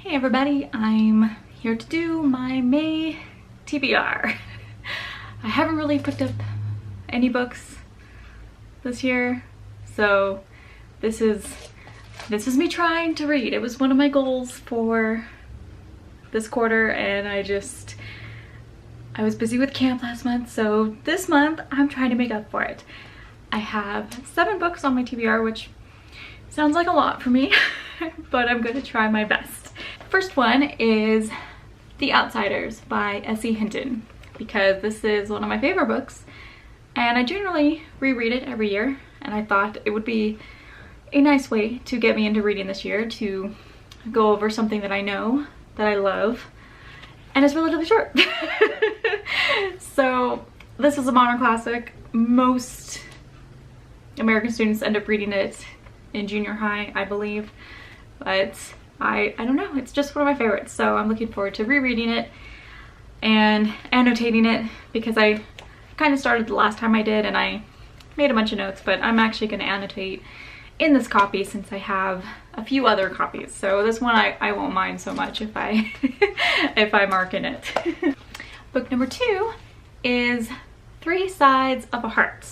Hey everybody, I'm here to do my May TBR. I haven't really picked up any books this year, so this is me trying to read. It was one of my goals for this quarter, and I was busy with camp last month, so this month I'm trying to make up for it. I have 7 books on my TBR, which sounds like a lot for me, but I'm gonna try my best. First one is The Outsiders by S.E. Hinton, because this is one of my favorite books and I generally reread it every year, and I thought it would be a nice way to get me into reading this year, to go over something that I know, that I love, and it's relatively short. So this is a modern classic. Most American students end up reading it in junior high, I believe, but I don't know, it's just one of my favorites, so I'm looking forward to rereading it and annotating it, because I kind of started the last time I did and I made a bunch of notes, but I'm actually going to annotate in this copy since I have a few other copies. So this one I won't mind so much if I if I mark in it. Book number 2 is 3 Sides of a Heart.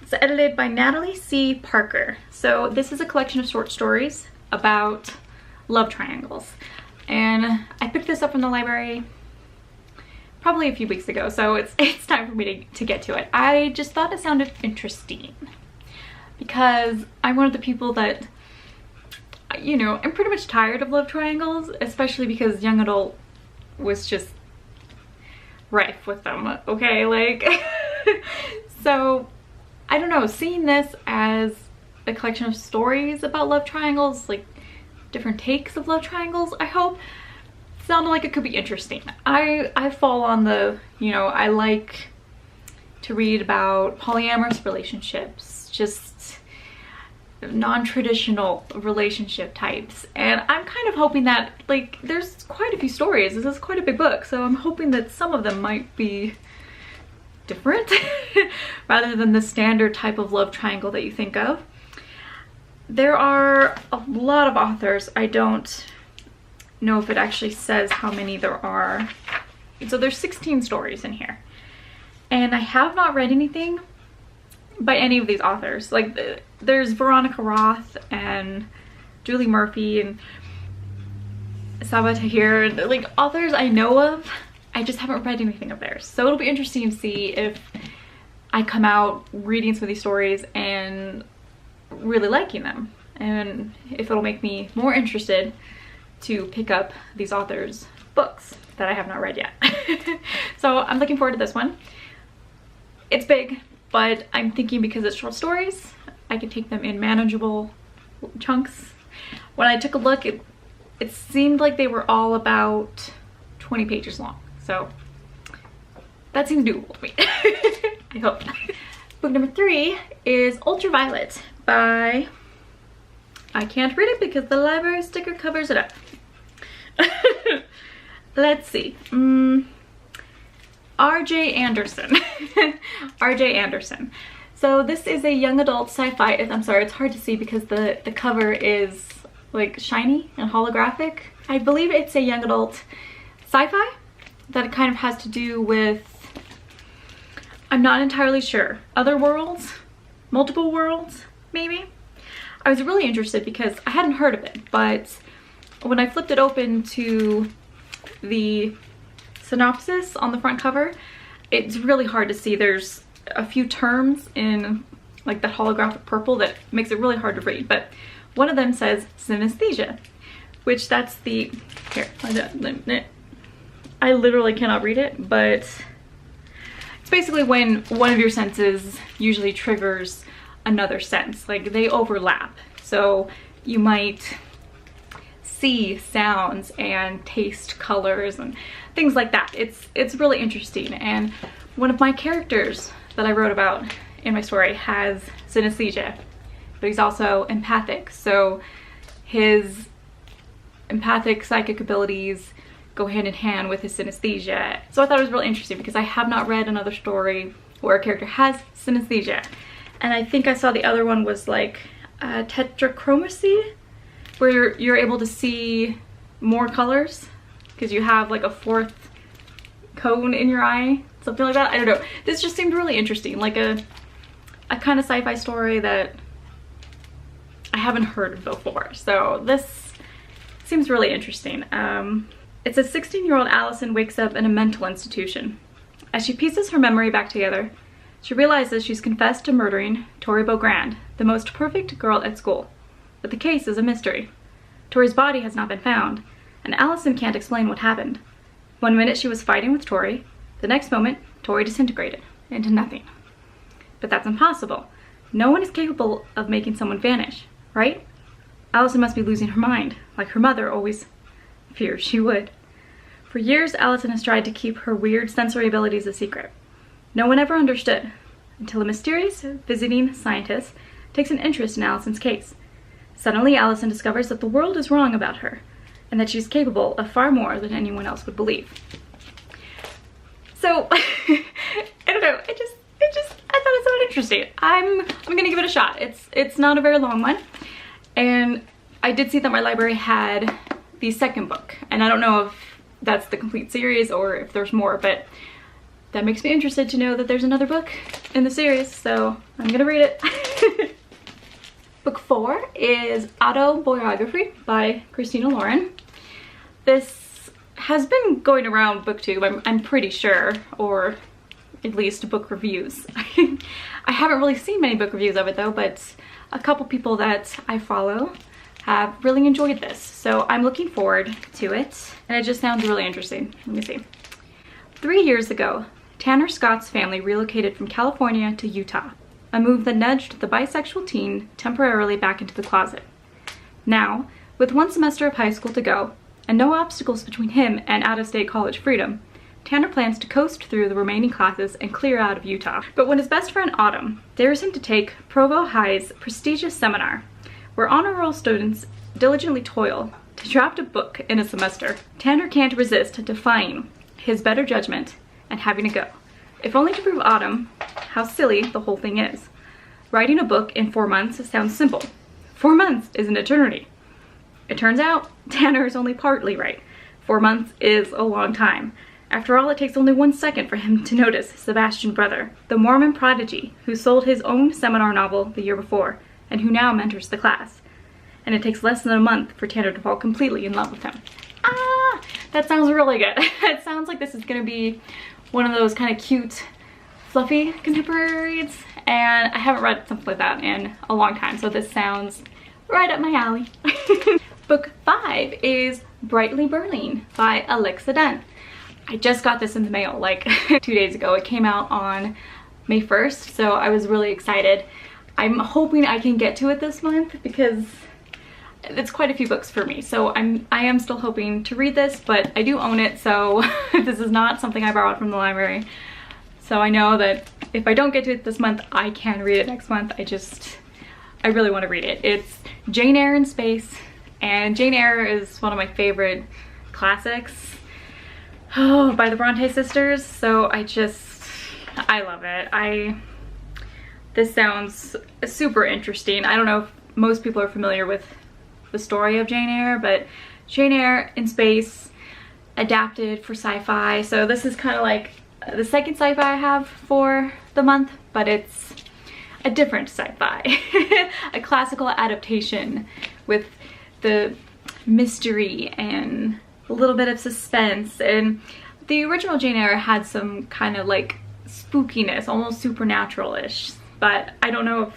It's edited by Natalie C. Parker. So this is a collection of short stories about love triangles, and I picked this up from the library probably a few weeks ago, so it's time for me to get to it. I just thought it sounded interesting because I'm one of the people that, you know, I'm pretty much tired of love triangles, especially because young adult was just rife with them, okay? Like, so I don't know, seeing this as a collection of stories about love triangles, like different takes of love triangles, I hope, sounded like it could be interesting. I fall on the, you know, I like to read about polyamorous relationships, just non-traditional relationship types, and I'm kind of hoping that, like, there's quite a few stories. This is quite a big book, so I'm hoping that some of them might be different rather than the standard type of love triangle that you think of. There are a lot of authors. I don't know if it actually says how many there are. So there's 16 stories in here, and I have not read anything by any of these authors. Like, there's Veronica Roth and Julie Murphy and Sabaa Tahir, like authors I know of. I just haven't read anything of theirs, so it'll be interesting to see if I come out reading some of these stories and really liking them, and if it'll make me more interested to pick up these authors' books that I have not read yet. So I'm looking forward to this one. It's big, but I'm thinking because it's short stories, I can take them in manageable chunks. When I took a look, it seemed like they were all about 20 pages long, so that seems doable to me. I hope. Book number 3 is Ultraviolet by, I can't read it because the library sticker covers it up. Let's see, R.J. Anderson. R.J. Anderson. So this is a young adult sci-fi. I'm sorry, it's hard to see because the cover is like shiny and holographic. I believe it's a young adult sci-fi that kind of has to do with, I'm not entirely sure, other worlds, multiple worlds, maybe? I was really interested because I hadn't heard of it, but when I flipped it open to the synopsis on the front cover, it's really hard to see. There's a few terms in like that holographic purple that makes it really hard to read, but one of them says synesthesia, which that's the, here, I literally cannot read it, but it's basically when one of your senses usually triggers another sense, like they overlap. So you might see sounds and taste colors and things like that. It's really interesting, and one of my characters that I wrote about in my story has synesthesia, but he's also empathic, so his empathic psychic abilities go hand in hand with his synesthesia. So I thought it was really interesting because I have not read another story where a character has synesthesia, and I think I saw the other one was like tetrachromacy, where you're able to see more colors because you have like a fourth cone in your eye, something like that. I don't know. This just seemed really interesting, like a kind of sci-fi story that I haven't heard of before. So this seems really interesting. It's a 16-year-old Allison wakes up in a mental institution. As she pieces her memory back together, she realizes she's confessed to murdering Tori Beaugrand, the most perfect girl at school. But the case is a mystery. Tori's body has not been found, and Allison can't explain what happened. One minute she was fighting with Tori, the next moment Tori disintegrated into nothing. But that's impossible. No one is capable of making someone vanish, right? Allison must be losing her mind, like her mother always feared she would. For years, Allison has tried to keep her weird sensory abilities a secret. No one ever understood, until a mysterious visiting scientist takes an interest in Allison's case. Suddenly, Allison discovers that the world is wrong about her, and that she's capable of far more than anyone else would believe. So, I don't know, I thought it sounded interesting. I'm gonna give it a shot. It's not a very long one, and I did see that my library had the second book, and I don't know if that's the complete series or if there's more, but that makes me interested to know that there's another book in the series, so I'm gonna read it. Book 4 is Autobiography by Christina Lauren. This has been going around BookTube, I'm pretty sure, or at least book reviews. I haven't really seen many book reviews of it though, but a couple people that I follow have really enjoyed this, so I'm looking forward to it, and it just sounds really interesting. Let me see. 3 years ago, Tanner Scott's family relocated from California to Utah, a move that nudged the bisexual teen temporarily back into the closet. Now, with 1 semester of high school to go, and no obstacles between him and out-of-state college freedom, Tanner plans to coast through the remaining classes and clear out of Utah. But when his best friend Autumn dares him to take Provo High's prestigious seminar, where honor roll students diligently toil to draft a book in a semester, Tanner can't resist defying his better judgment and having a go, if only to prove Autumn how silly the whole thing is. Writing a book in 4 months sounds simple. 4 months is an eternity. It turns out Tanner is only partly right. 4 months is a long time. After all, it takes only 1 second for him to notice Sebastian Brother, the Mormon prodigy who sold his own seminar novel the year before and who now mentors the class. And it takes less than a month for Tanner to fall completely in love with him. Ah, that sounds really good. It sounds like this is gonna be one of those kind of cute, fluffy contemporary reads, and I haven't read something like that in a long time, so this sounds right up my alley. Book 5 is Brightly Berline by Alexa Dunn. I just got this in the mail like 2 days ago. It came out on May 1st, so I was really excited. I'm hoping I can get to it this month because it's quite a few books for me, so I am still hoping to read this, but I do own it, so this is not something I borrowed from the library. So I know that if I don't get to it this month, I can read it next month. I really want to read it. It's Jane Eyre in space, and Jane Eyre is one of my favorite classics by the Bronte sisters, so I love it. This sounds super interesting. I don't know if most people are familiar with the story of Jane Eyre, but Jane Eyre in space, adapted for sci-fi. So this is kind of like the second sci-fi I have for the month, but it's a different sci-fi. A classical adaptation with the mystery and a little bit of suspense. And the original Jane Eyre had some kind of like spookiness, almost supernatural-ish, but I don't know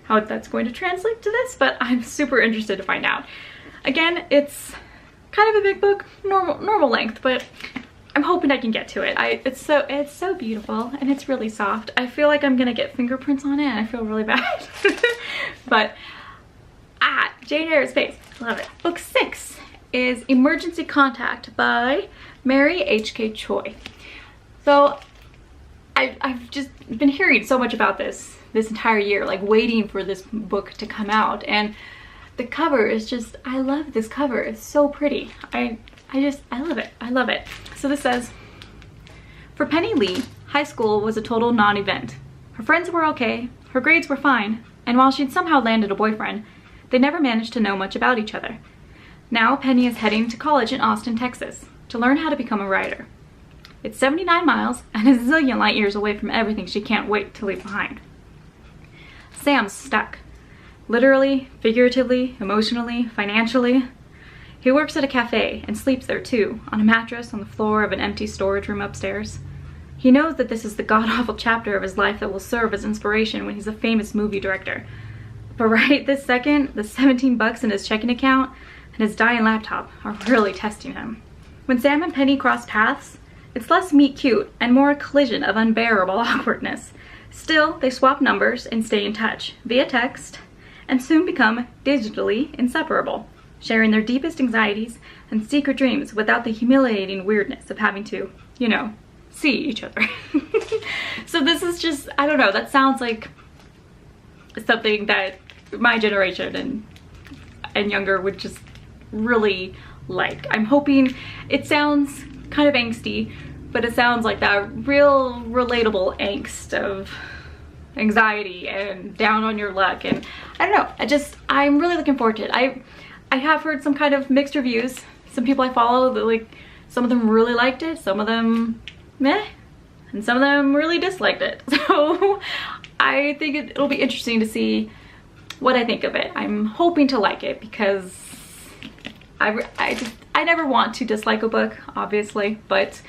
how that's going to translate to this, but I'm super interested to find out. Again, it's kind of a big book, normal length, but I'm hoping I can get to it. It's so beautiful and it's really soft. I feel like I'm gonna get fingerprints on it and I feel really bad. But Jane Eyre's face, love it. Book 6 is Emergency Contact by Mary H.K. Choi. So I've just been hearing so much about this entire year, like waiting for this book to come out, and the cover is just, I love this cover. It's so pretty. I love it. I love it. So this says, for Penny Lee, high school was a total non-event. Her friends were okay, her grades were fine, and while she'd somehow landed a boyfriend, They never managed to know much about each other. Now Penny is heading to college in Austin, Texas, to learn how to become a writer. It's 79 miles and a zillion light years away from everything she can't wait to leave behind. Sam's stuck. Literally, figuratively, emotionally, financially. He works at a cafe and sleeps there too, on a mattress on the floor of an empty storage room upstairs. He knows that this is the god-awful chapter of his life that will serve as inspiration when he's a famous movie director. But right this second, the 17 bucks in his checking account and his dying laptop are really testing him. When Sam and Penny cross paths, it's less meet cute and more a collision of unbearable awkwardness. Still, they swap numbers and stay in touch via text and soon become digitally inseparable, sharing their deepest anxieties and secret dreams without the humiliating weirdness of having to, you know, see each other. So this is just, I don't know, that sounds like something that my generation and younger would just really like. I'm hoping, it sounds kind of angsty, but it sounds like that real relatable angst of anxiety and down on your luck, and I don't know, I'm really looking forward to it. I have heard some kind of mixed reviews. Some people I follow, that, like, some of them really liked it, some of them meh, and some of them really disliked it. So I think it'll be interesting to see what I think of it. I'm hoping to like it because I never want to dislike a book, obviously, but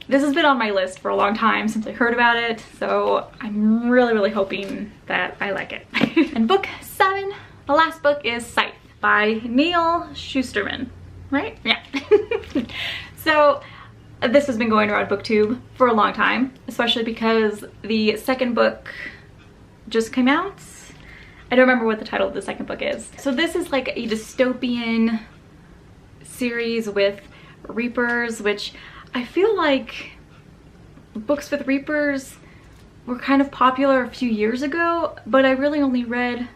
this has been on my list for a long time since I heard about it, so I'm really hoping that I like it. And book 7, the last book, is Scythe by Neil Shusterman, right? Yeah. So this has been going around BookTube for a long time, especially because the second book just came out. I don't remember what the title of the second book is. So this is like a dystopian series with reapers, which I feel like books with reapers were kind of popular a few years ago, but I really only read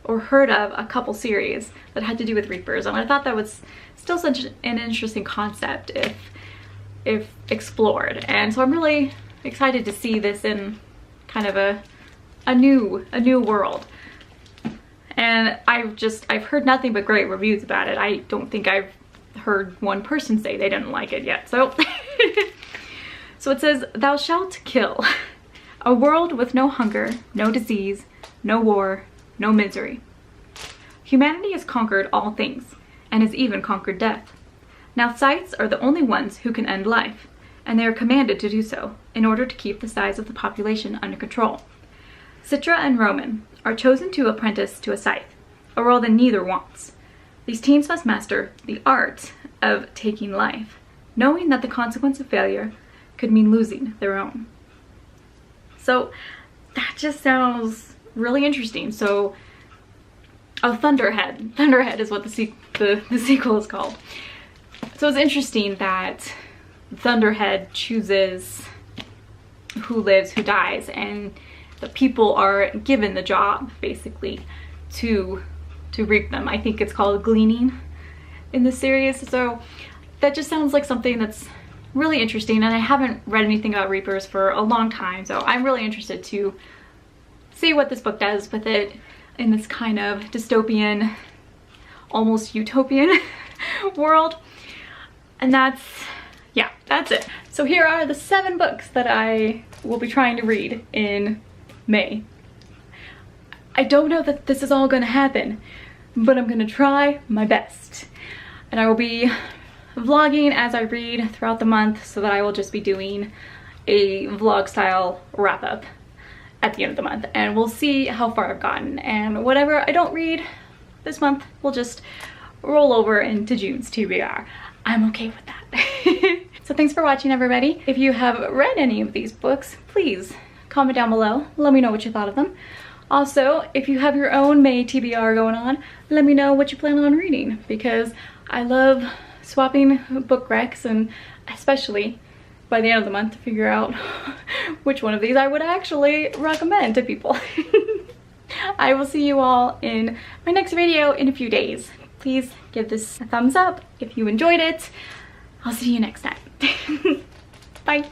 or heard of a couple series that had to do with reapers, and I thought that was still such an interesting concept if explored. And so I'm really excited to see this in kind of a new world. And I've heard nothing but great reviews about it. I don't think I've heard one person say they didn't like it yet. So so it says, "Thou shalt kill. A world with no hunger, no disease, no war, no misery. Humanity has conquered all things, and has even conquered death. Now scythes are the only ones who can end life, and they are commanded to do so in order to keep the size of the population under control. Citra and Roman are chosen to apprentice to a scythe, a role that neither wants. These teens must master the art of taking life, knowing that the consequence of failure could mean losing their own." So that just sounds really interesting. So, oh, Thunderhead is what the sequel is called. So it's interesting that Thunderhead chooses who lives, who dies, and the people are given the job, basically, to reap them. I think it's called gleaning in the series. So that just sounds like something that's really interesting, and I haven't read anything about reapers for a long time, so I'm really interested to see what this book does with it in this kind of dystopian, almost utopian world. And that's it. So here are the 7 books that I will be trying to read in May. I don't know that this is all gonna happen, but I'm gonna try my best. And I will be vlogging as I read throughout the month, so that I will just be doing a vlog style wrap up at the end of the month, and we'll see how far I've gotten, and whatever I don't read this month will just roll over into June's TBR. I'm okay with that. So thanks for watching, everybody. If you have read any of these books, please comment down below, let me know what you thought of them. Also, if you have your own May TBR going on, let me know what you plan on reading, because I love swapping book recs, and especially by the end of the month to figure out which one of these I would actually recommend to people. I will see you all in my next video in a few days. Please give this a thumbs up if you enjoyed it. I'll see you next time. Bye.